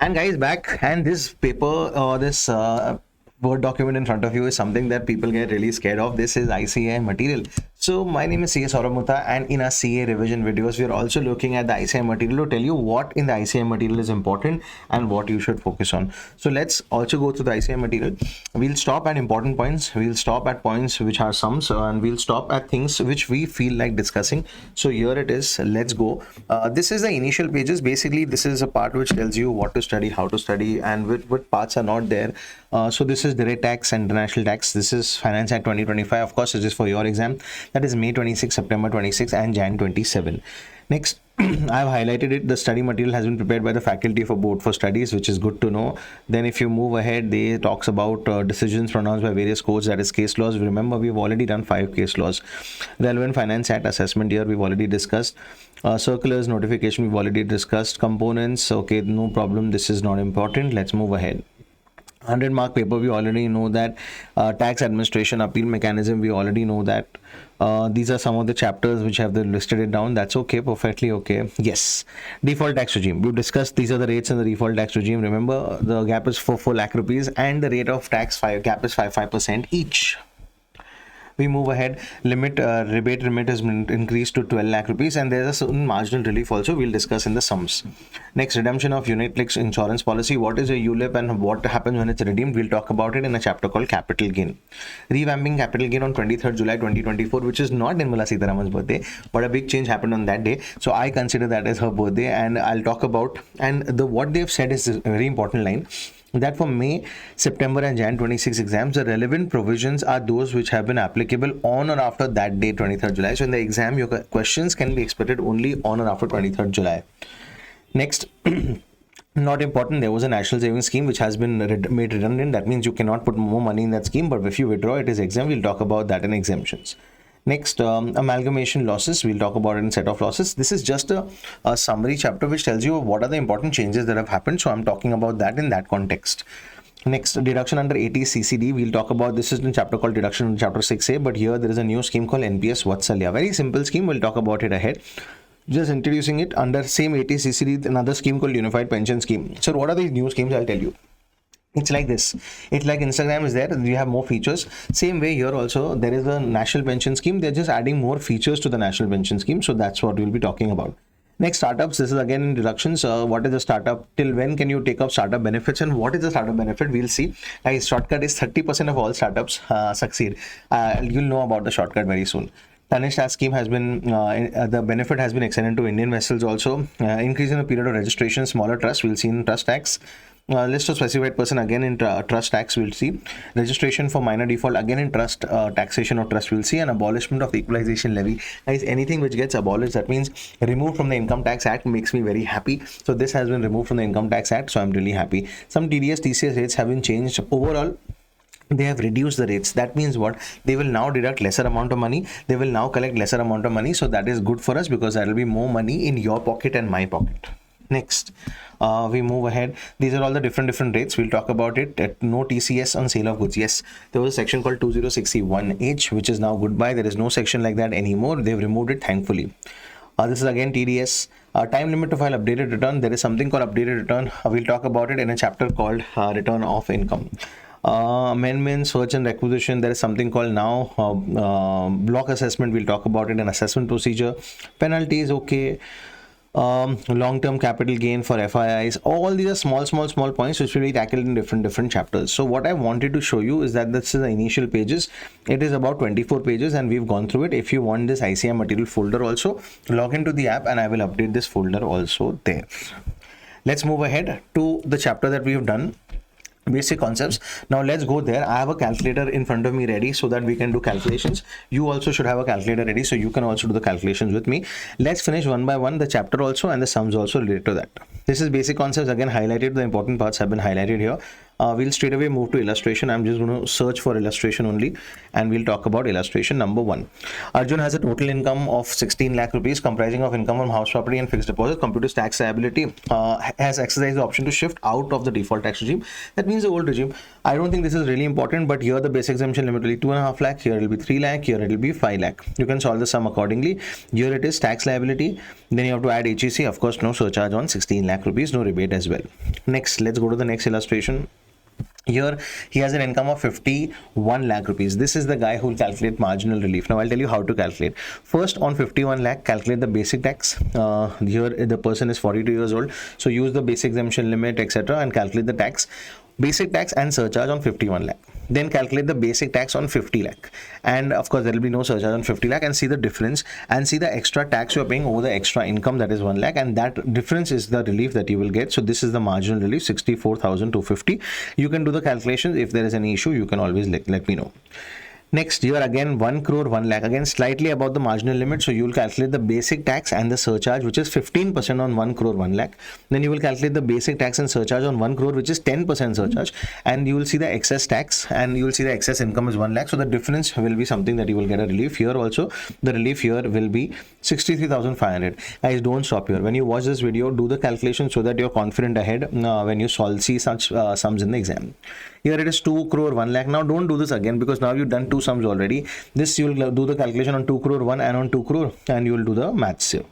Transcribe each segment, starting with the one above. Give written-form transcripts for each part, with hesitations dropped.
And guys, back, and this paper or this Word document in front of you is something that people get really scared of. This is ICAI material. So my name is Sourabh Mutha, and in our CA revision videos, we are also looking at the ICAI material to tell you what in the ICAI material is important and what you should focus on. So let's also go through the ICAI material. We'll stop at important points. We'll stop at points which are sums, and we'll stop at things which we feel like discussing. So here it is. Let's go. This is the initial pages. Basically, this is a part which tells you what to study, how to study, and what parts are not there. So this is direct tax and international tax. This is Finance Act 2025. Of course, it is for your exam. That is May 26, September 26, and Jan 27. Next, I have highlighted it. The study material has been prepared by the faculty for Board for Studies, which is good to know. Then if you move ahead, they talks about decisions pronounced by various courts, that is case laws. Remember, we've already done 5 case laws. Relevant Finance Act assessment here, we've already discussed. Circulars, notification, we've already discussed. Components, okay, no problem. This is not important. Let's move ahead. 100-mark paper, we already know that. Tax administration, appeal mechanism, we already know that. These are some of the chapters which have listed it down. That's okay, perfectly okay. Yes, default tax regime, we've discussed. These are the rates in the default tax regime. Remember, the gap is 4 lakh rupees and the rate of tax gap is 5% each. We move ahead. Rebate limit has been increased to 12 lakh rupees, and there's a certain marginal relief also we'll discuss in the sums. Next, redemption of unit-linked insurance policy. What is a ULIP and what happens when it's redeemed? We'll talk about it in a chapter called capital gain. Revamping capital gain on 23rd July 2024, which is not Nirmala Sitharaman's birthday, but a big change happened on that day. So I consider that as her birthday, and I'll talk about, and what they've said is a very important line, that for May, September and Jan 26 exams, the relevant provisions are those which have been applicable on or after that day, 23rd July. So in the exam, your questions can be expected only on or after 23rd July. Next, not important, there was a national savings scheme which has been made redundant. That means you cannot put more money in that scheme, but if you withdraw, it is exempt. We'll talk about that in exemptions. Next, amalgamation losses, we'll talk about it in set of losses. This is just a summary chapter which tells you what are the important changes that have happened. So I'm talking about that in that context. Next, deduction under 80 CCD, we'll talk about, this is in chapter called deduction in chapter 6A, but here there is a new scheme called NPS Vatsalya. Very simple scheme, we'll talk about it ahead. Just introducing it under same 80 CCD, another scheme called Unified Pension Scheme. So what are these new schemes? I'll tell you. It's like this. It's like Instagram is there, we have more features. Same way here also, there is a national pension scheme. They're just adding more features to the national pension scheme. So that's what we'll be talking about. Next, startups. This is again in deductions. What is a startup? Till when can you take up startup benefits? And what is the startup benefit? We'll see. Guys, shortcut is 30% of all startups succeed. You'll know about the shortcut very soon. Tonnage tax scheme has been, the benefit has been extended to Indian vessels also. Increase in the period of registration, smaller trust, we'll see in trust tax. List of specified person, again in trust tax, we'll see. Registration for minor default, again in trust, taxation of trust, we'll see. And abolishment of the equalization levy. Guys, anything which gets abolished, that means removed from the Income Tax Act, makes me very happy. So this has been removed from the Income Tax Act, so I'm really happy. Some TDS, TCS rates have been changed. Overall, they have reduced the rates. That means what? They will now deduct lesser amount of money. They will now collect lesser amount of money. So that is good for us because there will be more money in your pocket and my pocket. Next, we move ahead. These are all the different rates. We'll talk about it. No TCS on sale of goods. Yes, there was a section called 2061H, which is now goodbye. There is no section like that anymore. They've removed it, thankfully. This is again TDS. Time limit to file updated return. There is something called updated return. We'll talk about it in a chapter called return of income. Amendments, search and requisition. There is something called now block assessment. We'll talk about it in assessment procedure. Penalties, okay. Long-term capital gain for FIIs. All these are small points which will be tackled in different chapters. So what I wanted to show you is that this is the initial pages. It is about 24 pages and we've gone through it. If you want this ICAI material folder also, log into the app and I will update this folder also there. Let's move ahead to the chapter that we have done. Basic concepts. Now let's go there. I have a calculator in front of me ready so that we can do calculations. You also should have a calculator ready so you can also do the calculations with me. Let's finish one by one, the chapter also and the sums also related to that. This is basic concepts, again highlighted. The important parts have been highlighted here. We'll straight away move to illustration. I'm just going to search for illustration only, and we'll talk about illustration number 1. Arjun has a total income of 16 lakh rupees comprising of income from house property and fixed deposit. Computes tax liability, has exercised the option to shift out of the default tax regime. That means the old regime. I don't think this is really important, but here the base exemption limit will be 2.5 lakh, here it will be 3 lakh, here it will be 5 lakh. You can solve the sum accordingly. Here it is tax liability, then you have to add HEC, of course no surcharge on 16 lakh rupees, no rebate as well. Next, let's go to the next illustration. Here he has an income of 51 lakh rupees. This is the guy who will calculate marginal relief. Now I'll tell you how to calculate. First, on 51 lakh, calculate the basic tax. Here the person is 42 years old, so use the basic exemption limit, etc., and calculate the tax, basic tax and surcharge on 51 lakh. Then calculate the basic tax on 50 lakh, and of course there will be no surcharge on 50 lakh, and see the difference and see the extra tax you are paying over the extra income, that is 1 lakh, and that difference is the relief that you will get. So this is the marginal relief, 64,250. You can do the calculations. If there is any issue, you can always let me know. Next, here again 1 crore 1 lakh, again slightly above the marginal limit, so you will calculate the basic tax and the surcharge, which is 15% on 1 crore 1 lakh. Then you will calculate the basic tax and surcharge on 1 crore, which is 10% surcharge, and you will see the excess tax, and you will see the excess income is 1 lakh. So the difference will be something that you will get a relief. Here also the relief here will be 63,500. Guys, don't stop here. When you watch this video, do the calculation so that you're confident ahead when you see such sums in the exam. Here it is 2 crore 1 lakh. Now don't do this again, because now you've done two sums already. This you will do the calculation on 2 crore 1 and on 2 crore, and you will do the maths here.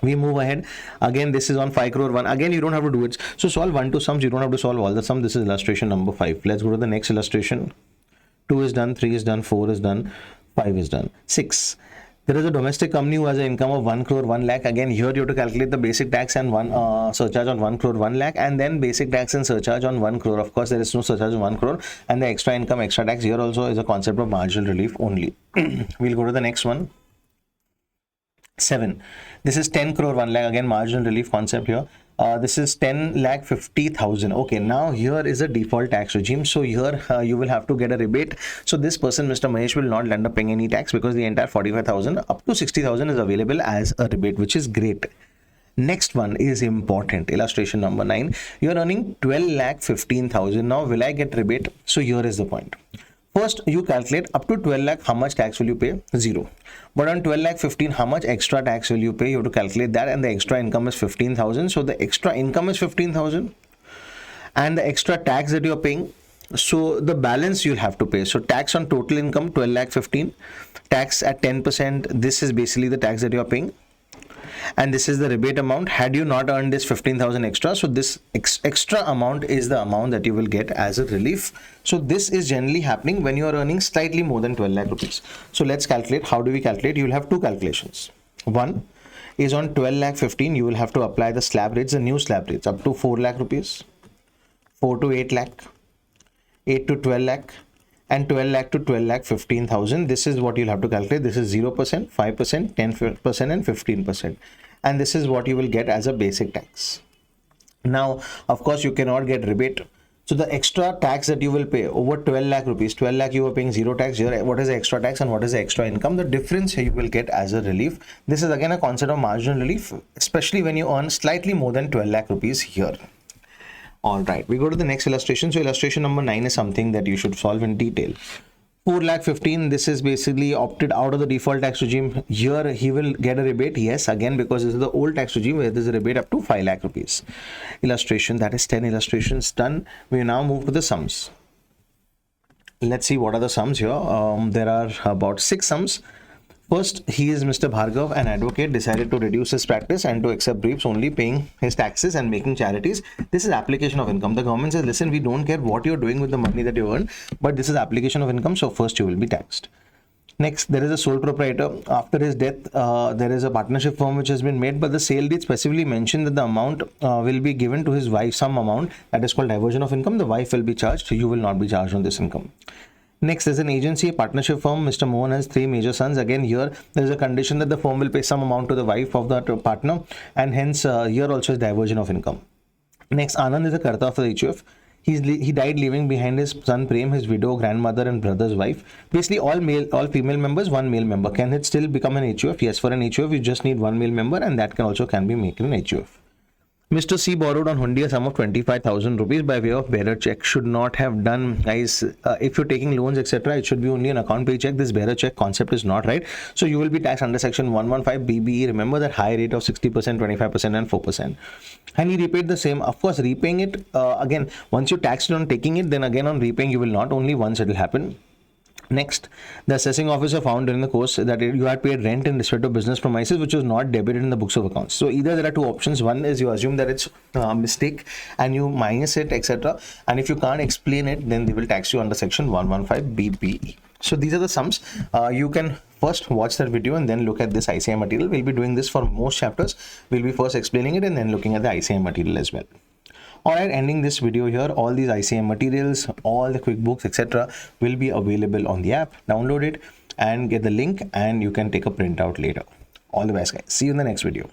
We move ahead. Again, this is on 5 crore 1. Again, you don't have to do it. So solve 1, 2 sums. You don't have to solve all the sums. This is illustration number 5. Let's go to the next illustration. 2 is done, 3 is done, 4 is done, 5 is done. 6. There is a domestic company who has an income of 1 crore 1 lakh. Again, here you have to calculate the basic tax and surcharge on 1 crore 1 lakh, and then basic tax and surcharge on 1 crore. Of course, there is no surcharge on 1 crore, and the extra income, extra tax here also is a concept of marginal relief only. We'll go to the next one. 7. This is 10 crore 1 lakh. Again, marginal relief concept here. This is 10 lakh 50,000. Okay, now here is a default tax regime. So here you will have to get a rebate. So this person, Mr. Mahesh, will not end up paying any tax, because the entire 45,000 up to 60,000 is available as a rebate, which is great. Next one is important. Illustration number 9. You are earning 12 lakh 15,000. Now will I get rebate? So here is the point. First, you calculate up to 12 lakh, how much tax will you pay? 0. But on 12 lakh 15, how much extra tax will you pay? You have to calculate that, and the extra income is 15,000. So the extra income is 15,000, and the extra tax that you are paying, so the balance you'll have to pay. So tax on total income 12 lakh 15, tax at 10%. This is basically the tax that you are paying, and this is the rebate amount had you not earned this 15,000 extra. So this extra amount is the amount that you will get as a relief. So this is generally happening when you are earning slightly more than 12 lakh rupees. So let's calculate. How do we calculate? You will have two calculations. One is on 12 lakh 15, you will have to apply the slab rates, the new slab rates, up to 4 lakh rupees, 4 to 8 lakh, 8 to 12 lakh, and 12 lakh to 12 lakh 15,000. This is what you'll have to calculate. This is 0%, 5%, 10%, and 15%. And this is what you will get as a basic tax. Now, of course, you cannot get rebate. So the extra tax that you will pay over 12 lakh rupees, 12 lakh you are paying 0 tax here. What is the extra tax and what is the extra income? The difference here you will get as a relief. This is again a concept of marginal relief, especially when you earn slightly more than 12 lakh rupees here. All right, we go to the next illustration. So illustration number 9 is something that you should solve in detail. 4 lakh 15, this is basically opted out of the default tax regime. Here he will get a rebate, yes, again, because this is the old tax regime where there's a rebate up to 5 lakh rupees. Illustration, that is 10 illustrations done. We now move to the sums. Let's see what are the sums here. There are about 6 sums. First, he is Mr. Bhargav, an advocate, decided to reduce his practice and to accept briefs, only paying his taxes and making charities. This is application of income. The government says, listen, we don't care what you're doing with the money that you earn, but this is application of income, so first you will be taxed. Next, there is a sole proprietor. After his death, there is a partnership firm which has been made, but the sale deed specifically mentioned that the amount will be given to his wife, some amount that is called diversion of income. The wife will be charged, so you will not be charged on this income. Next, there's an agency, a partnership firm. Mr. Mohan has 3 major sons. Again, here there is a condition that the firm will pay some amount to the wife of that partner, and hence here also is diversion of income. Next, Anand is a Karta for the HUF. He died leaving behind his son Prem, his widow, grandmother, and brother's wife. Basically, all female members, 1 male member. Can it still become an HUF? Yes, for an HUF, you just need 1 male member, and that can be made in an HUF. Mr. C borrowed on Hundi a sum of 25,000 rupees by way of bearer check. Should not have done, guys. If you're taking loans, etc., it should be only an account pay check. This bearer check concept is not right. So you will be taxed under section 115 BBE. Remember that high rate of 60%, 25%, and 4%. And he repaid the same. Of course, repaying it again. Once you taxed on taking it, then again on repaying, you will not. Only once it will happen. Next, the assessing officer found during the course that you had paid rent in respect of business premises, which was not debited in the books of accounts. So either there are two options. One is you assume that it's a mistake and you minus it, etc. And if you can't explain it, then they will tax you under section 115 BBE. So these are the sums. You can first watch that video and then look at this ICAI material. We'll be doing this for most chapters. We'll be first explaining it and then looking at the ICAI material as well. Alright, ending this video here. All these ICAI materials, all the QuickBooks, etc. will be available on the app. Download it and get the link, and you can take a printout later. All the best, guys. See you in the next video.